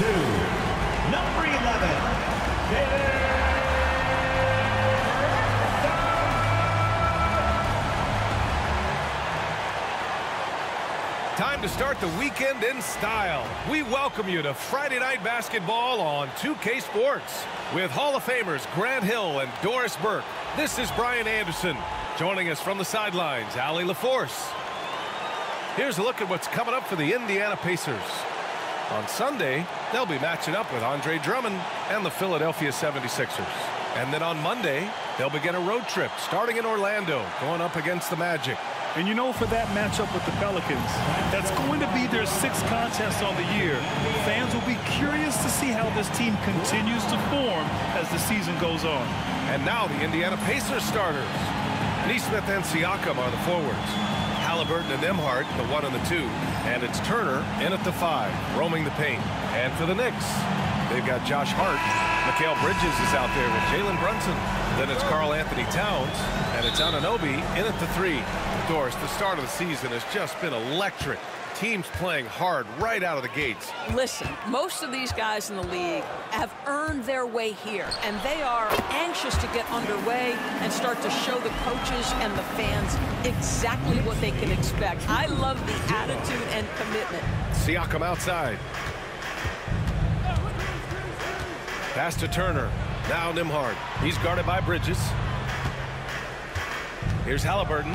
number 11. Time to start the weekend in style. We welcome you to Friday Night Basketball on 2K Sports. With Hall of Famers Grant Hill and Doris Burke, this is Brian Anderson. Joining us from the sidelines, Allie LaForce. Here's a look at what's coming up for the Indiana Pacers. On Sunday, they'll be matching up with Andre Drummond and the Philadelphia 76ers. And then on Monday, they'll begin a road trip starting in Orlando, going up against the Magic. And you know, for that matchup with the Pelicans, that's going to be their 6th contest on the year. Fans will be curious to see how this team continues to form as the season goes on. And now the Indiana Pacers starters. Nesmith and Siakam are the forwards. Halliburton and Nembhard, the 1 and the 2. And it's Turner in at the 5, roaming the paint. And for the Knicks, they've got Josh Hart. Mikal Bridges is out there with Jalen Brunson. Then it's Karl Anthony Towns. And it's Anunoby in at the 3. Doris, the start of the season has just been electric. Teams playing hard right out of the gates. Listen, most of these guys in the league have earned their way here, and they are anxious to get underway and start to show the coaches and the fans exactly what they can expect. I love the attitude and commitment. Siakam outside. Pass to Turner. Now Nembhard. He's guarded by Bridges. Here's Halliburton.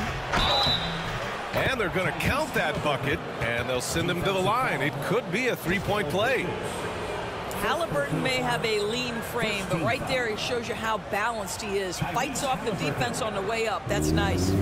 And they're going to count that bucket, and they'll send him to the line. It could be a three-point play. Halliburton may have a lean frame, but right there he shows you how balanced he is. Fights off the defense on the way up. That's nice.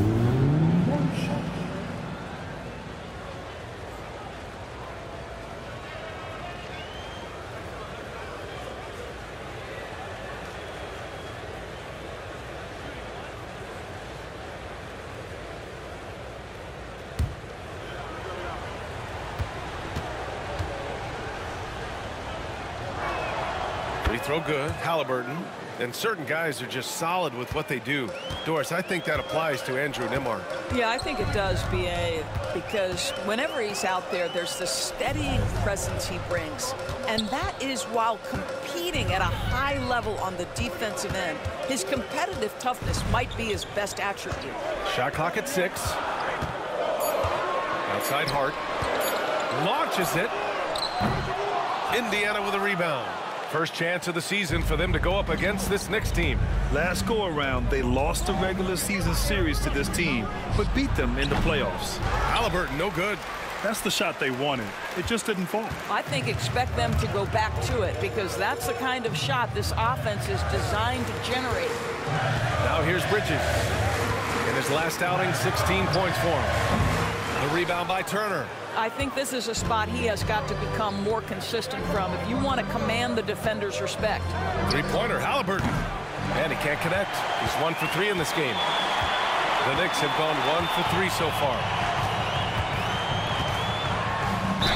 Throw good, Halliburton, and certain guys are just solid with what they do. Doris, I think that applies to Andrew Nembhard. Yeah, I think it does, B.A., because whenever he's out there, there's the steadying presence he brings, and that is while competing at a high level on the defensive end. His competitive toughness might be his best attribute. Shot clock at 6. Outside Hart. Launches it. Indiana with a rebound. First chance of the season for them to go up against this Knicks team. Last go-around, they lost the regular season series to this team, but beat them in the playoffs. Halliburton, no good. That's the shot they wanted. It just didn't fall. I think expect them to go back to it, because that's the kind of shot this offense is designed to generate. Now here's Bridges. In his last outing, 16 points for him. The rebound by Turner. I think this is a spot he has got to become more consistent from if you want to command the defender's respect. Three-pointer, Halliburton. And he can't connect. He's 1 for 3 in this game. The Knicks have gone 1 for 3 so far.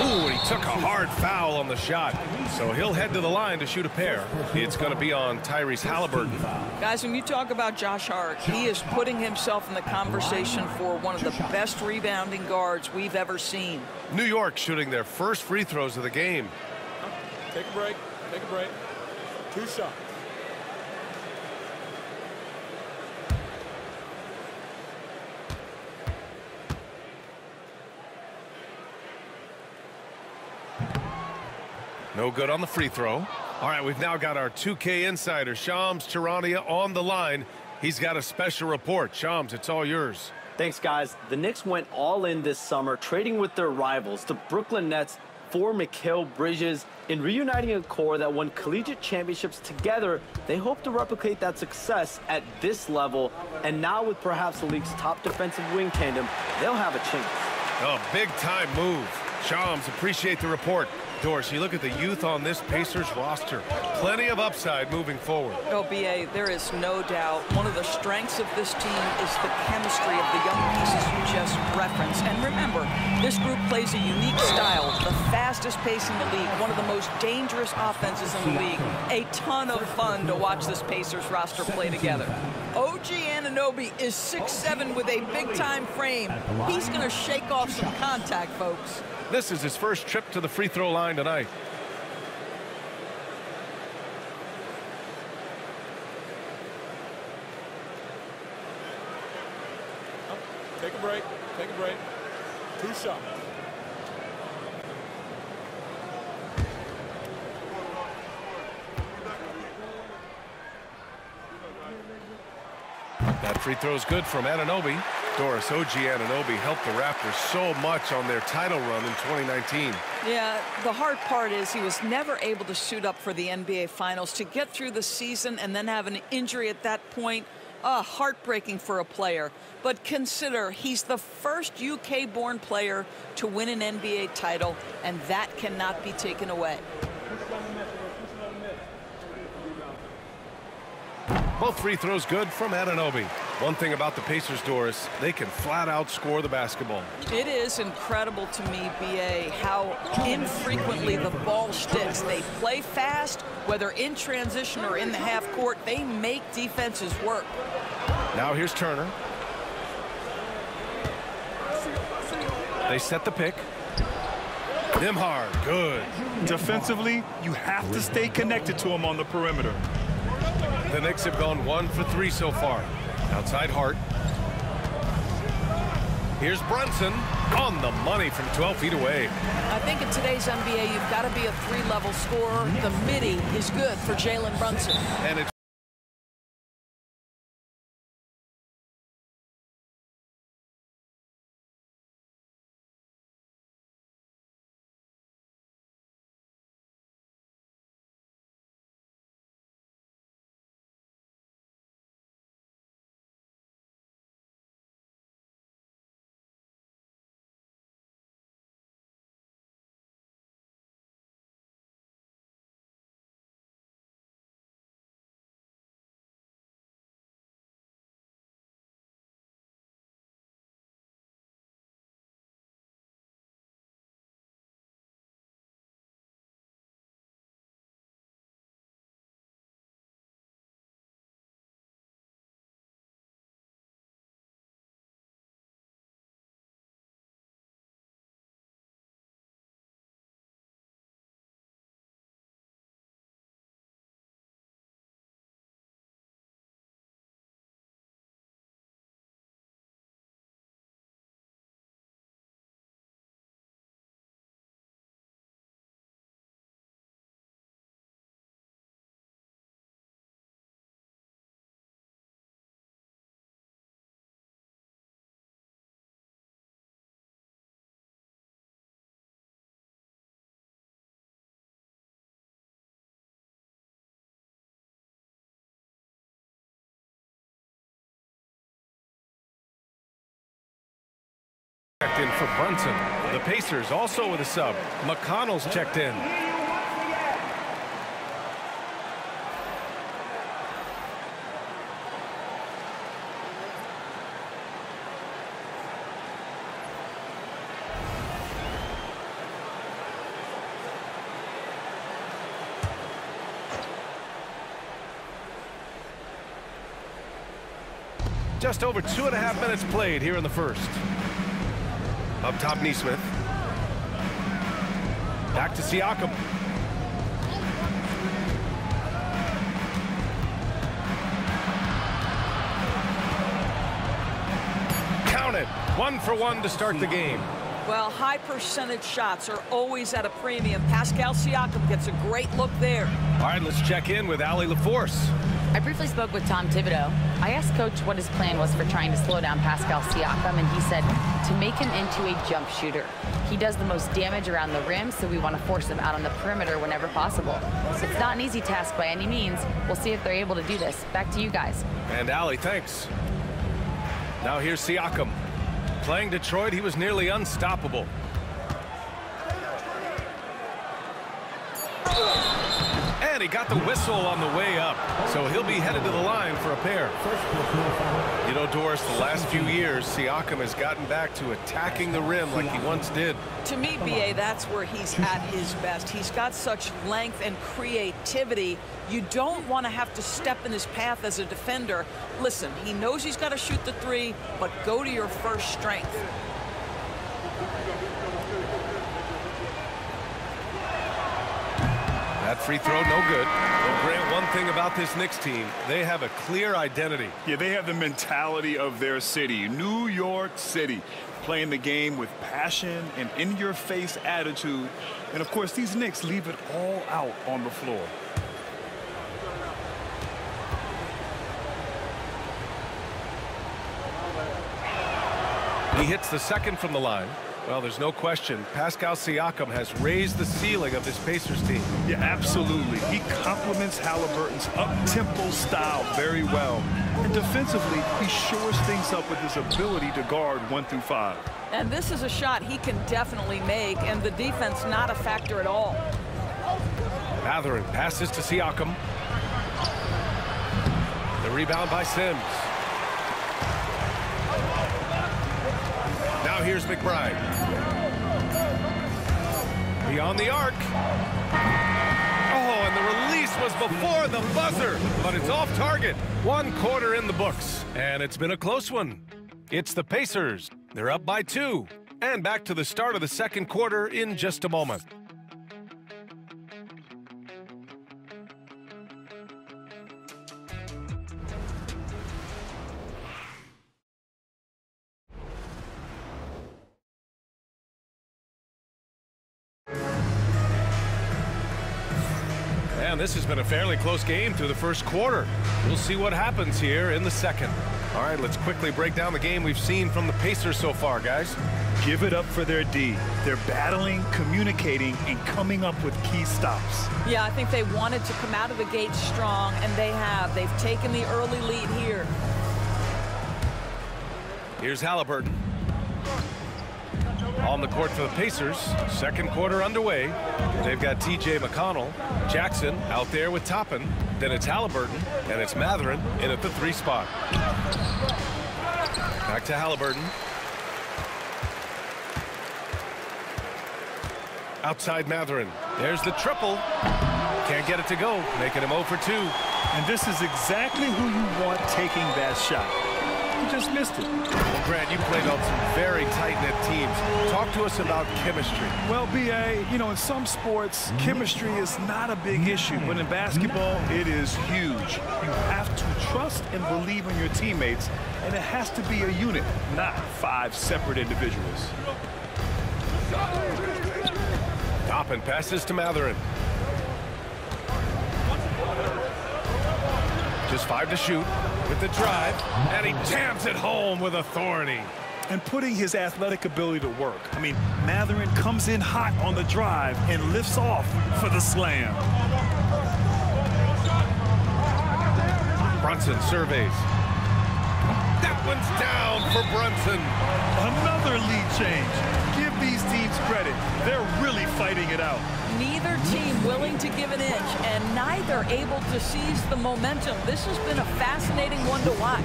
Ooh, he took a hard foul on the shot. So he'll head to the line to shoot a pair. It's going to be on Tyrese Halliburton. Guys, when you talk about Josh Hart, he is putting himself in the conversation for one of the best rebounding guards we've ever seen. New York shooting their first free throws of the game. Take a break. Take a break. 2 shots. No good on the free throw. All right, we've now got our 2K insider, Shams Charania, on the line. He's got a special report. Shams, it's all yours. Thanks, guys. The Knicks went all in this summer, trading with their rivals, the Brooklyn Nets, for Mikal Bridges. In reuniting a core that won collegiate championships together, they hope to replicate that success at this level. And now with perhaps the league's top defensive wing tandem, they'll have a chance. Oh, big-time move. Shams, appreciate the report. Doris, you look at the youth on this Pacers roster. Plenty of upside moving forward. Oh, B.A., there is no doubt one of the strengths of this team is the chemistry of the young pieces you just referenced. And remember, this group plays a unique style, the fastest pace in the league, one of the most dangerous offenses in the league. A ton of fun to watch this Pacers roster play together. OG Anunoby is 6'7" with a big-time frame. He's going to shake off some contact, folks. This is his first trip to the free throw line tonight. Take a break. Take a break. 2 shots. That free throw is good from Anunoby. Doris, OG Anunoby helped the Raptors so much on their title run in 2019. Yeah, the hard part is he was never able to suit up for the NBA Finals. To get through the season and then have an injury at that point, heartbreaking for a player. But consider, he's the first UK-born player to win an NBA title, and that cannot be taken away. Both free throws good from Anunoby. One thing about the Pacers, Doris, they can flat out score the basketball. It is incredible to me, B.A., how infrequently the ball sticks. They play fast, whether in transition or in the half court. They make defenses work. Now here's Turner. They set the pick. Nimhard, good. Defensively, you have to stay connected to him on the perimeter. The Knicks have gone 1 for 3 so far. Outside Hart. Here's Brunson on the money from 12 feet away. I think in today's NBA, you've got to be a 3-level scorer. The midi is good for Jalen Brunson. And it's checked in for Brunson. The Pacers also with a sub. McConnell's checked in. Just over 2.5 minutes played here in the first. Up top, Nesmith. Back to Siakam. Counted. 1 for 1 to start the game. Well, high percentage shots are always at a premium. Pascal Siakam gets a great look there. All right, let's check in with Allie LaForce. I briefly spoke with Tom Thibodeau. I asked Coach what his plan was for trying to slow down Pascal Siakam, and he said to make him into a jump shooter. He does the most damage around the rim, so we want to force him out on the perimeter whenever possible. It's not an easy task by any means. We'll see if they're able to do this. Back to you guys. And Allie, thanks. Now here's Siakam. Playing Detroit, he was nearly unstoppable. And he got the whistle on the way up, so he'll be headed to the line for a pair. You know, Doris, the last few years, Siakam has gotten back to attacking the rim like he once did. To me, B.A., that's where he's at his best. He's got such length and creativity. You don't want to have to step in his path as a defender. Listen, he knows he's got to shoot the 3, but go to your first strength. That free throw, no good. Well, Grant, one thing about this Knicks team, they have a clear identity. Yeah, they have the mentality of their city, New York City, playing the game with passion and in-your-face attitude. And, of course, these Knicks leave it all out on the floor. He hits the second from the line. Well, there's no question. Pascal Siakam has raised the ceiling of this Pacers team. Yeah, absolutely. He complements Halliburton's up-tempo style very well. And defensively, he shores things up with his ability to guard 1 through 5. And this is a shot he can definitely make, and the defense not a factor at all. Mathurin passes to Siakam. The rebound by Sims. Now here's McBride. Beyond the arc. Oh, and the release was before the buzzer, but it's off target. 1 quarter in the books, and it's been a close one. It's the Pacers. They're up by 2, and back to the start of the second quarter in just a moment. And this has been a fairly close game through the first quarter. We'll see what happens here in the second. All right, let's quickly break down the game we've seen from the Pacers so far, guys. Give it up for their D. They're battling, communicating, and coming up with key stops. Yeah, I think they wanted to come out of the gate strong, and they have. They've taken the early lead here. Here's Halliburton. On the court for the Pacers. Second quarter underway. They've got T.J. McConnell. Jackson out there with Toppin. Then it's Halliburton, and it's Mathurin in at the 3 spot. Back to Halliburton. Outside Mathurin. There's the triple. Can't get it to go, making him 0 for 2. And this is exactly who you want taking that shot. He just missed it. Well, Grant, you played on some very tight-knit teams. Talk to us about chemistry. Well, B.A., you know, in some sports, chemistry is not a big issue. But in basketball, it is huge. You have to trust and believe in your teammates, and it has to be a unit, not 5 separate individuals. Toppin passes to Mathurin. Just 5 to shoot with the drive, and he jams it home with authority. And putting his athletic ability to work. I mean, Mathurin comes in hot on the drive and lifts off for the slam. Brunson surveys. That one's down for Brunson. Another lead change. Give these teams credit. They're really fighting it out. Neither team willing to give an inch, and neither able to seize the momentum. This has been a fascinating one to watch.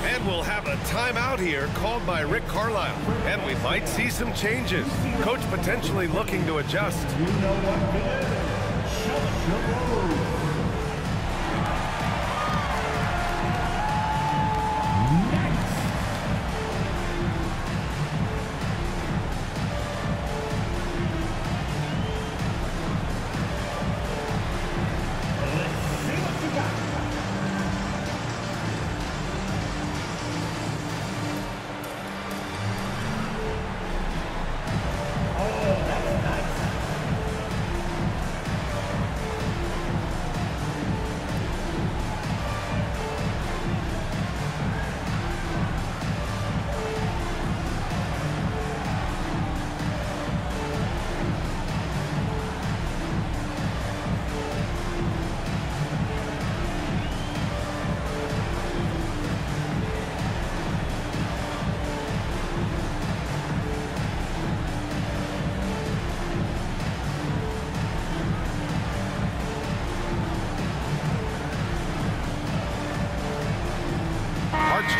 And we'll have a timeout here called by Rick Carlisle. And we might see some changes. Coach potentially looking to adjust.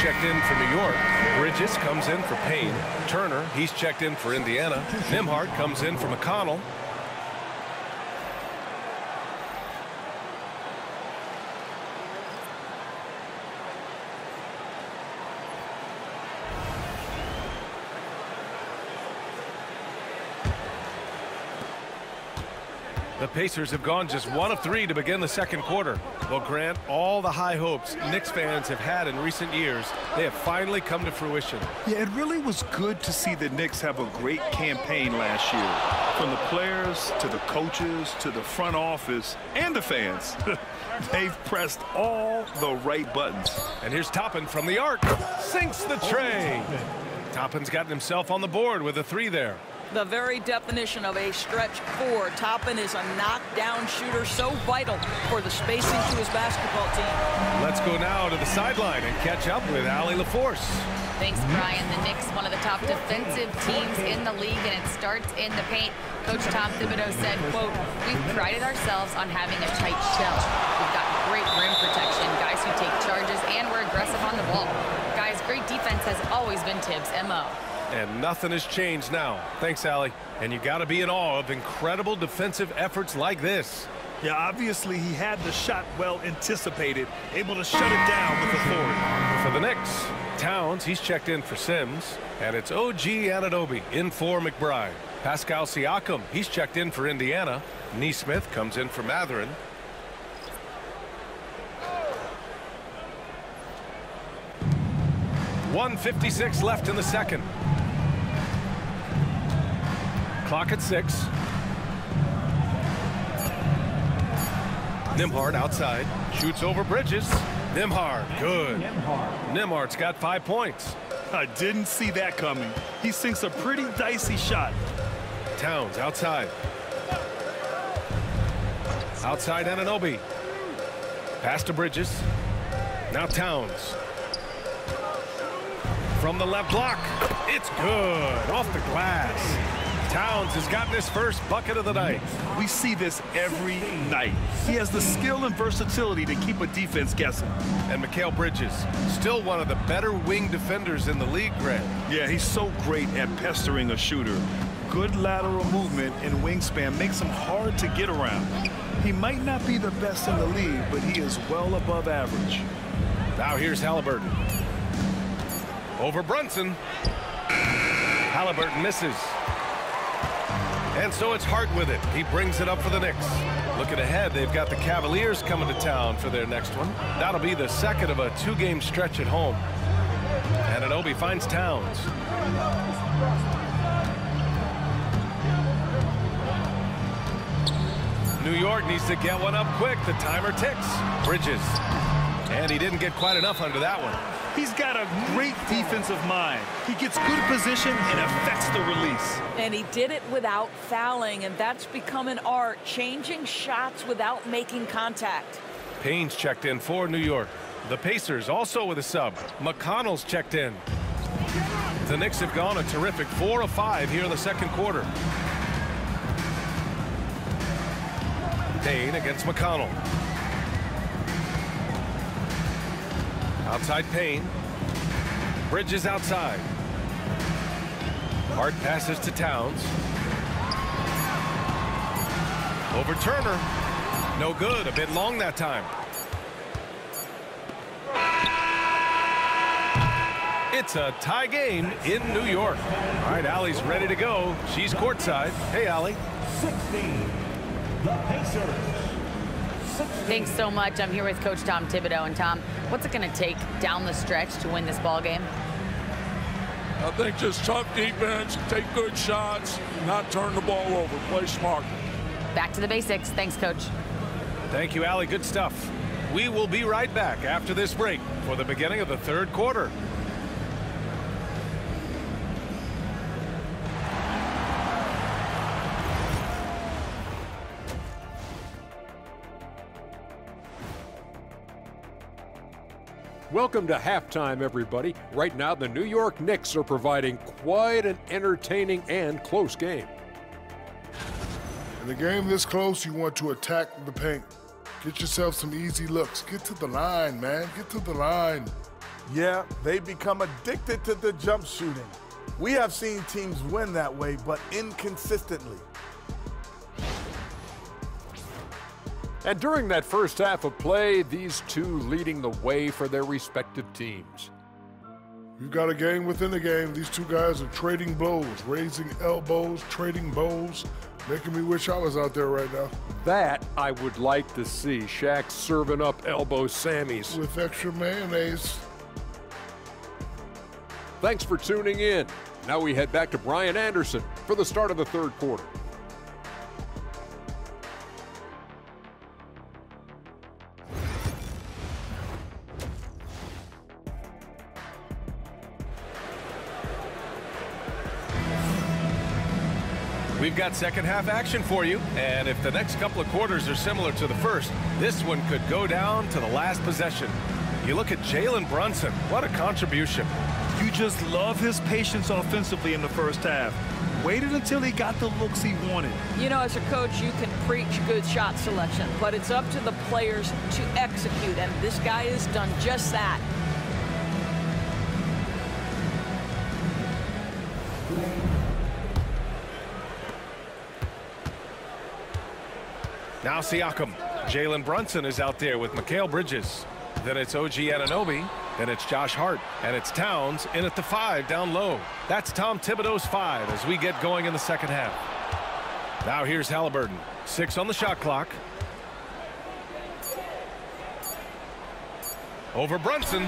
Checked in for New York. Bridges comes in for Payne. Turner, he's checked in for Indiana. Nembhard comes in for McConnell. The Pacers have gone just 1 of 3 to begin the second quarter. Well, Grant, all the high hopes Knicks fans have had in recent years, they have finally come to fruition. Yeah, it really was good to see the Knicks have a great campaign last year. From the players to the coaches to the front office and the fans. They've pressed all the right buttons. And here's Toppin from the arc. Sinks the tray. Toppin's gotten himself on the board with a 3 there. The very definition of a stretch 4. Toppin is a knockdown shooter, so vital for the spacing to his basketball team. Let's go now to the sideline and catch up with Allie LaForce. Thanks, Brian. The Knicks, one of the top defensive teams in the league, and it starts in the paint. Coach Tom Thibodeau said, quote, "We've prided ourselves on having a tight shell. We've got great rim protection, guys who take charges, and we're aggressive on the ball. Guys, great defense has always been Tibbs' MO." And nothing has changed now. Thanks, Allie. And you got to be in awe of incredible defensive efforts like this. Yeah, obviously he had the shot well anticipated, able to shut it down with authority. For the Knicks, Towns, he's checked in for Sims. And it's OG Anunoby in for McBride. Pascal Siakam, he's checked in for Indiana. Neesmith comes in for Mathurin. .156 left in the second. Clock at 6. Nembhard outside. Shoots over Bridges. Nembhard, good. Nembhard's got 5 points. I didn't see that coming. He sinks a pretty dicey shot. Towns outside. Outside Anunoby. Pass to Bridges. Now Towns. From the left block. It's good. Off the glass. Towns has gotten his first bucket of the night. We see this every night. He has the skill and versatility to keep a defense guessing. And Mikal Bridges, still one of the better wing defenders in the league, Grant. Yeah, he's so great at pestering a shooter. Good lateral movement and wingspan makes him hard to get around. He might not be the best in the league, but he is well above average. Now here's Halliburton. Over Brunson. Halliburton misses. And so it's Hart with it. He brings it up for the Knicks. Looking ahead, they've got the Cavaliers coming to town for their next one. That'll be the second of a 2-game stretch at home. Anunoby finds Towns. New York needs to get one up quick. The timer ticks. Bridges. And he didn't get quite enough under that one. He's got a great defensive mind. He gets good position and affects the release. And he did it without fouling, and that's become an art, changing shots without making contact. Payne's checked in for New York. The Pacers also with a sub. McConnell's checked in. The Knicks have gone a terrific 4 of 5 here in the second quarter. Payne against McConnell. Outside Payne. Bridges outside. Hart passes to Towns. Over Turner. No good. A bit long that time. It's a tie game in New York. All right, Allie's ready to go. She's courtside. Hey, Allie. 16. The Pacers. Thanks so much. I'm here with Coach Tom Thibodeau. And Tom, what's it going to take down the stretch to win this ball game? I think just tough defense, take good shots, not turn the ball over, play smart. Back to the basics. Thanks, Coach. Thank you, Allie. Good stuff. We will be right back after this break for the beginning of the third quarter. Welcome to halftime, everybody. Right now, the New York Knicks are providing quite an entertaining and close game. In a game this close, you want to attack the paint. Get yourself some easy looks. Get to the line, man. Get to the line. Yeah, they become addicted to the jump shooting. We have seen teams win that way, but inconsistently. And during that first half of play, these two leading the way for their respective teams. You've got a game within a game. These two guys are trading blows, raising elbows, trading bows. Making me wish I was out there right now. That I would like to see. Shaq serving up elbow Sammys. With extra mayonnaise. Thanks for tuning in. Now we head back to Brian Anderson for the start of the third quarter. We've got second half action for you, and if the next couple of quarters are similar to the first, this one could go down to the last possession. You look at Jalen Brunson, what a contribution. You just love his patience offensively in the first half. Waited until he got the looks he wanted. You know, as a coach, you can preach good shot selection, but it's up to the players to execute, and this guy has done just that. Now Siakam. Jalen Brunson is out there with Mikal Bridges. Then it's OG Anunoby. Then it's Josh Hart. And it's Towns in at the 5 down low. That's Tom Thibodeau's 5 as we get going in the second half. Now here's Halliburton. 6 on the shot clock. Over Brunson.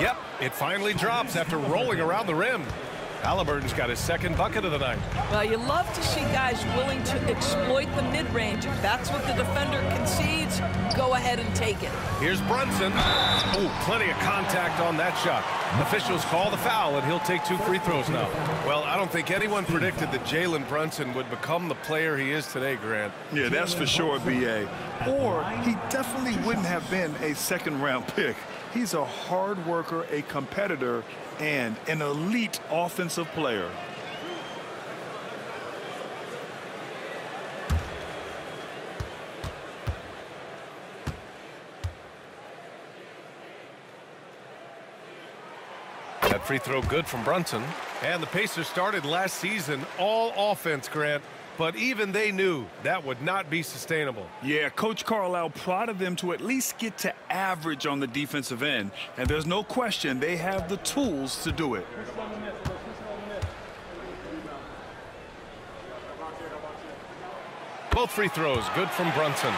Yep, it finally drops after rolling around the rim. Halliburton's got his second bucket of the night. Well, you love to see guys willing to exploit the mid-range. If that's what the defender concedes, go ahead and take it. Here's Brunson. Ooh, plenty of contact on that shot. Officials call the foul, and he'll take 2 free throws now. Well, I don't think anyone predicted that Jalen Brunson would become the player he is today, Grant. Yeah, that's for sure, B.A. Or he definitely wouldn't have been a second-round pick. He's a hard worker, a competitor, and an elite offensive player. That free throw good from Brunson. And the Pacers started last season all offense, Grant. But even they knew that would not be sustainable. Yeah, Coach Carlisle prodded them to at least get to average on the defensive end. And there's no question they have the tools to do it. Both free throws good from Brunson.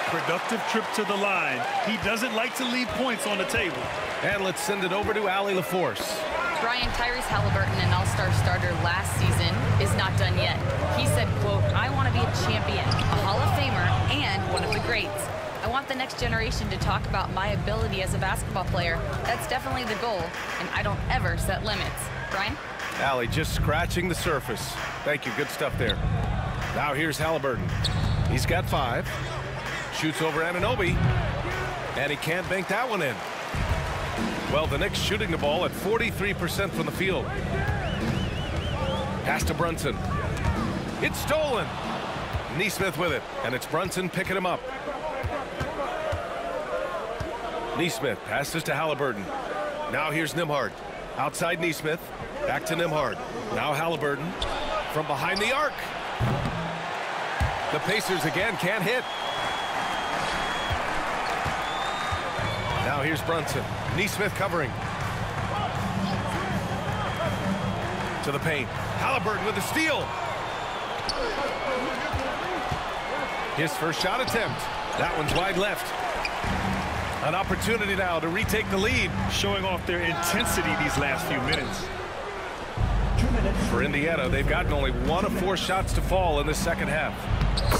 Productive trip to the line. He doesn't like to leave points on the table. And let's send it over to Allie LaForce. Brian, Tyrese Halliburton, an all-star starter last season, is not done yet. He said, quote, I want to be a champion, a Hall of Famer, and one of the greats. I want the next generation to talk about my ability as a basketball player. That's definitely the goal, and I don't ever set limits. Brian? Allie just scratching the surface. Thank you, good stuff there. Now here's Halliburton. He's got 5. Shoots over Anunoby, and he can't bank that one in. Well, the Knicks shooting the ball at 43% from the field. Pass to Brunson. It's stolen. Nesmith with it, and it's Brunson picking him up. Nesmith passes to Halliburton. Now here's Nembhard. Outside Nesmith. Back to Nembhard. Now Halliburton from behind the arc. The Pacers again can't hit. Now here's Brunson. Nesmith covering. To the paint. Halliburton with the steal. His first shot attempt. That one's wide left. An opportunity now to retake the lead. Showing off their intensity these last few minutes. For Indiana, they've gotten only 1 of 4 shots to fall in the second half.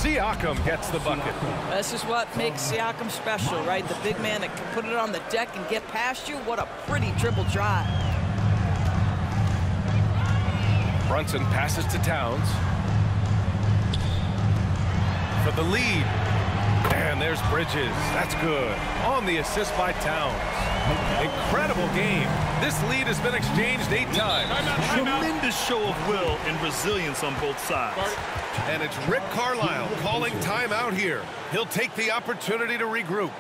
Siakam gets the bucket. This is what makes Siakam special, right? The big man that can put it on the deck and get past you. What a pretty dribble drive. Brunson passes to Towns. For the lead. And there's Bridges. That's good. On the assist by Towns. Incredible game. This lead has been exchanged 8 times. Tremendous show of will and resilience on both sides. And it's Rick Carlisle calling timeout here. He'll take the opportunity to regroup.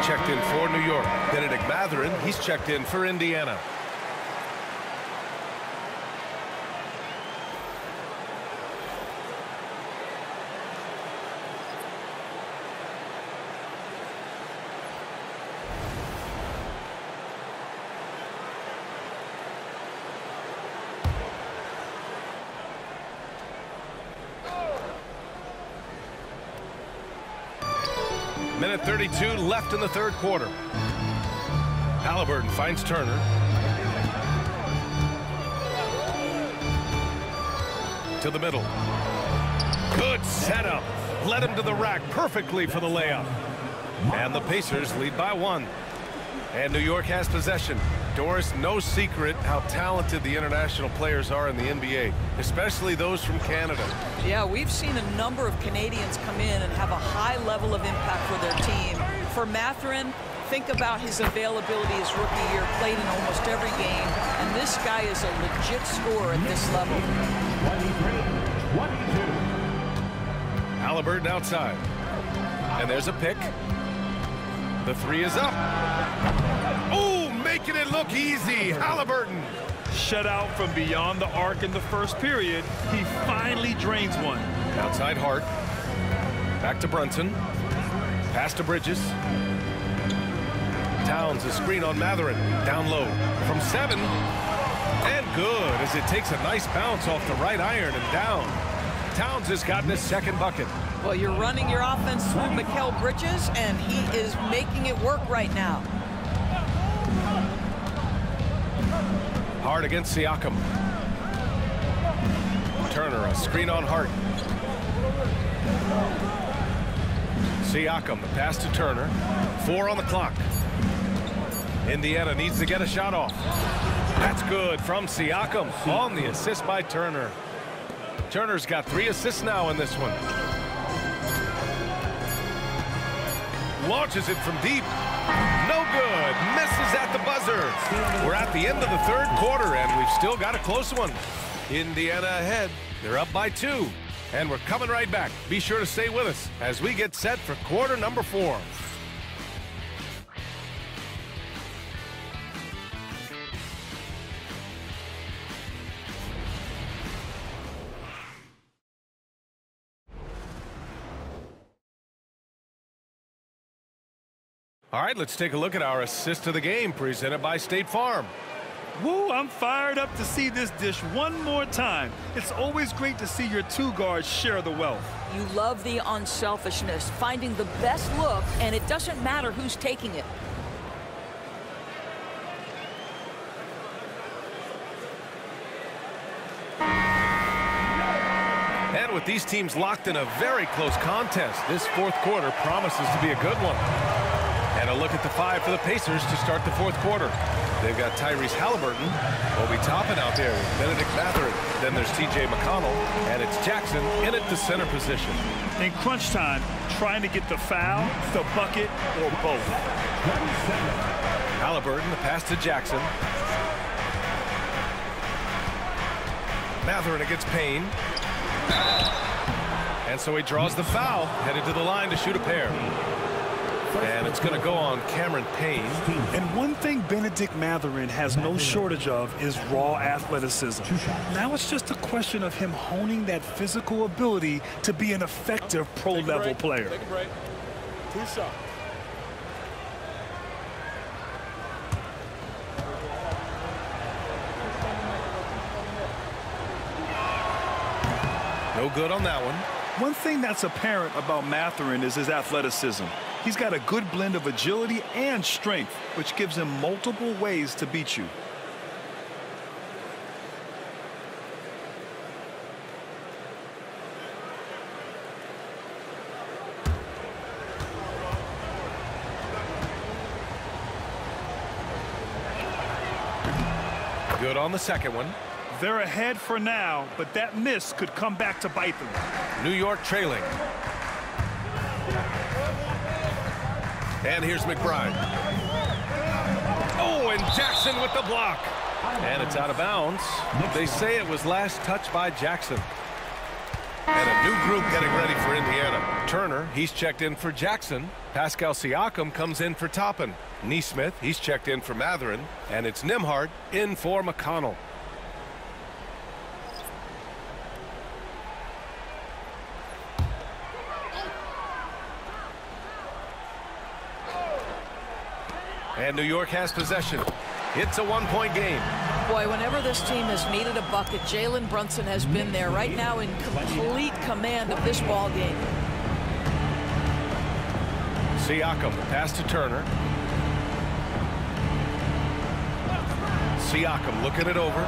checked in for New York. Benedict Mathurin, he's checked in for Indiana. Minute 32 left in the third quarter. Halliburton finds Turner. To the middle. Good setup. Led him to the rack perfectly for the layup. And the Pacers lead by 1. And New York has possession. Doris, no secret how talented the international players are in the NBA, especially those from Canada. Yeah, we've seen a number of Canadians come in and have a high level of impact for their team. For Mathurin, think about his availability his rookie year, played in almost every game, and this guy is a legit scorer at this level. 23-22. Halliburton outside. And there's a pick. The three is up. Oh, making it look easy. Halliburton. Shut out from beyond the arc in the first period. He finally drains one. Outside Hart. Back to Brunson. Pass to Bridges. Towns, a screen on Mathurin. Down low. From 7. And good as it takes a nice bounce off the right iron and down. Towns has gotten his second bucket. Well, you're running your offense through Mikal Bridges, and he is making it work right now. Hart against Siakam. Turner, a screen on Hart. Siakam, the pass to Turner. 4 on the clock. Indiana needs to get a shot off. That's good from Siakam on the assist by Turner. Turner's got 3 assists now in this one. Launches it from deep. No good. Misses at the buzzer. We're at the end of the third quarter, and we've still got a close one. Indiana ahead. They're up by 2. And we're coming right back. Be sure to stay with us as we get set for quarter number 4. All right, let's take a look at our assist of the game presented by State Farm. Woo, I'm fired up to see this dish one more time. It's always great to see your 2 guards share the wealth. You love the unselfishness, finding the best look, and it doesn't matter who's taking it. And with these teams locked in a very close contest, this fourth quarter promises to be a good one. And a look at the 5 for the Pacers to start the fourth quarter. They've got Tyrese Halliburton, Obi Toppin out there, Benedict Mathurin. Then there's T.J. McConnell, and it's Jackson in at the center position. In crunch time, trying to get the foul, the bucket, or both. Halliburton, the pass to Jackson. Mathurin against Payne. And so he draws the foul, headed to the line to shoot a pair. And it's going to go on Cameron Payne. And one thing Benedict Mathurin has no shortage of is raw athleticism. Now it's just a question of him honing that physical ability to be an effective pro-level player. Take a break. 2 shots. No good on that one. One thing that's apparent about Mathurin is his athleticism. He's got a good blend of agility and strength, which gives him multiple ways to beat you. Good on the second one. They're ahead for now, but that miss could come back to bite them. New York trailing. And here's McBride. Oh, and Jackson with the block. And it's out of bounds. They say it was last touched by Jackson. And a new group getting ready for Indiana. Turner, he's checked in for Jackson. Pascal Siakam comes in for Toppin. Neesmith, he's checked in for Mathurin. And it's Nembhard in for McConnell. And New York has possession. It's a one-point game. Boy, whenever this team has needed a bucket, Jalen Brunson has been there right now in complete command of this ball game. Siakam, pass to Turner. Siakam looking it over.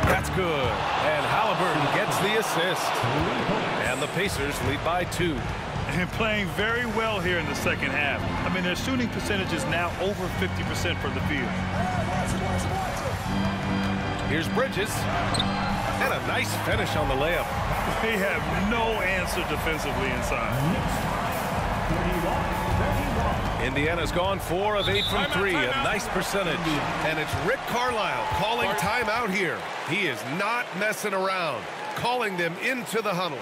That's good. And Halliburton gets the assist. And the Pacers lead by 2. And playing very well here in the second half. I mean, their shooting percentage is now over 50% from the field. Here's Bridges. And a nice finish on the layup. They have no answer defensively inside. Indiana's gone 4 of 8 from 3. A nice percentage. And it's Rick Carlisle calling timeout here. He is not messing around. Calling them into the huddle.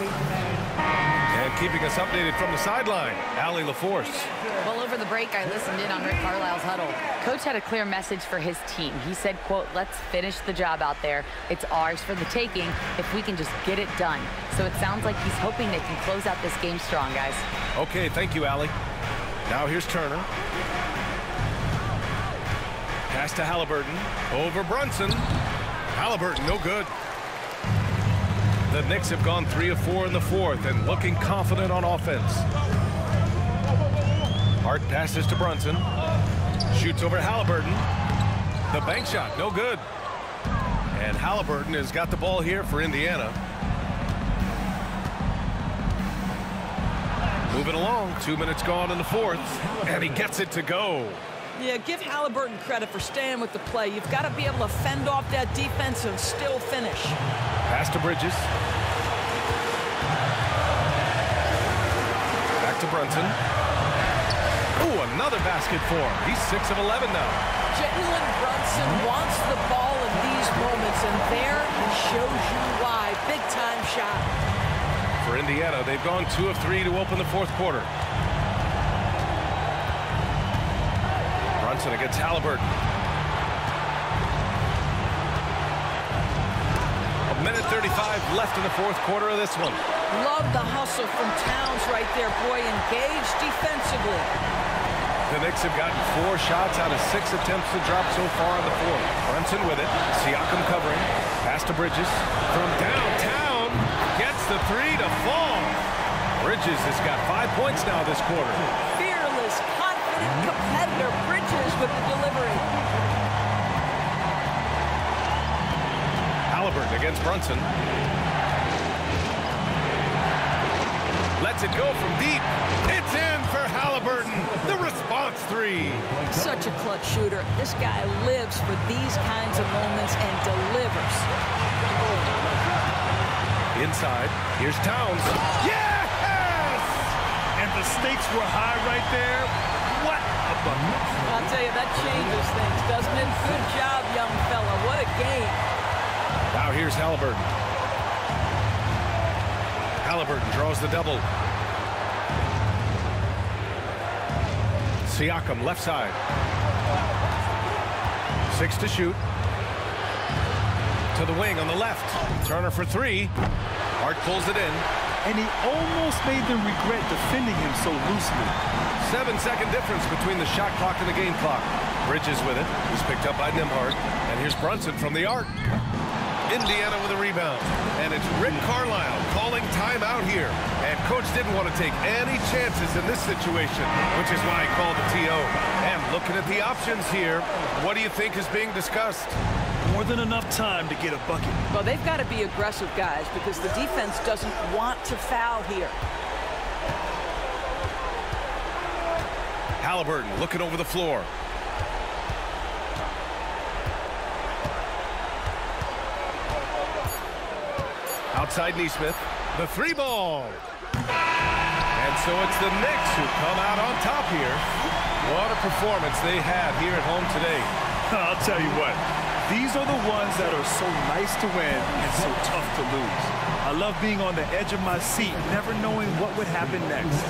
And keeping us updated from the sideline, Allie LaForce. Well, over the break, I listened in on Rick Carlisle's huddle. Coach had a clear message for his team. He said, quote, let's finish the job out there. It's ours for the taking if we can just get it done. So it sounds like he's hoping they can close out this game strong, guys. Okay, thank you, Allie. Now here's Turner. Pass to Halliburton. Over Brunson. Halliburton, no good. The Knicks have gone 3 of 4 in the fourth and looking confident on offense. Hart passes to Brunson. Shoots over Halliburton. The bank shot, no good. And Halliburton has got the ball here for Indiana. Moving along, 2 minutes gone in the fourth, and he gets it to go. Yeah, give Halliburton credit for staying with the play. You've got to be able to fend off that defense and still finish. Pass to Bridges. Back to Brunson. Ooh, another basket for him. He's 6 of 11 now. Jalen Brunson wants the ball in these moments, and there he shows you why. Big-time shot. For Indiana, they've gone 2 of 3 to open the fourth quarter. Brunson against Halliburton. A minute 35 left in the fourth quarter of this one. Love the hustle from Towns right there, boy. Engaged defensively. The Knicks have gotten 4 shots out of 6 attempts to drop so far in the fourth. Brunson with it. Siakam covering. Pass to Bridges. From downtown. Gets the 3 to fall. Bridges has got 5 points now this quarter. Fearless, confident competitor. Bridges with the delivery. Halliburton against Brunson. Lets it go from deep. It's in for Halliburton. The response 3. Such a clutch shooter. This guy lives for these kinds of moments and delivers. Inside. Here's Towns. Yes! And the stakes were high right there. What a bucket. I'll tell you, that changes things, doesn't it? Good job, young fella. What a game. Now here's Halliburton. Halliburton draws the double. Siakam left side. 6 to shoot. To the wing on the left. Turner for 3. Hart pulls it in. And he almost made them regret defending him so loosely. 7-second difference between the shot clock and the game clock. Bridges with it. He's picked up by Nembhard. And here's Brunson from the arc. Indiana with a rebound. And it's Rick Carlisle calling timeout here. And coach didn't want to take any chances in this situation, which is why he called the TO. And looking at the options here, what do you think is being discussed? More than enough time to get a bucket. Well, they've got to be aggressive, guys, because the defense doesn't want to foul here. Halliburton looking over the floor. Outside Neesmith. The 3 ball. And so it's the Knicks who come out on top here. What a performance they had here at home today. I'll tell you what, these are the ones that are so nice to win and so tough to lose. I love being on the edge of my seat, never knowing what would happen next.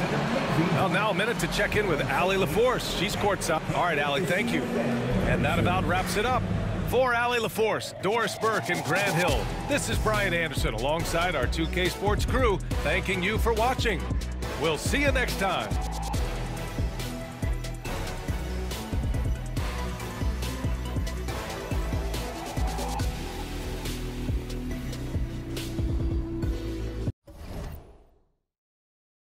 Well, now a minute to check in with Allie LaForce. She's courtside. All right, Allie, thank you. And that about wraps it up. For Allie LaForce, Doris Burke, and Grant Hill, this is Brian Anderson alongside our 2K Sports crew, thanking you for watching. We'll see you next time.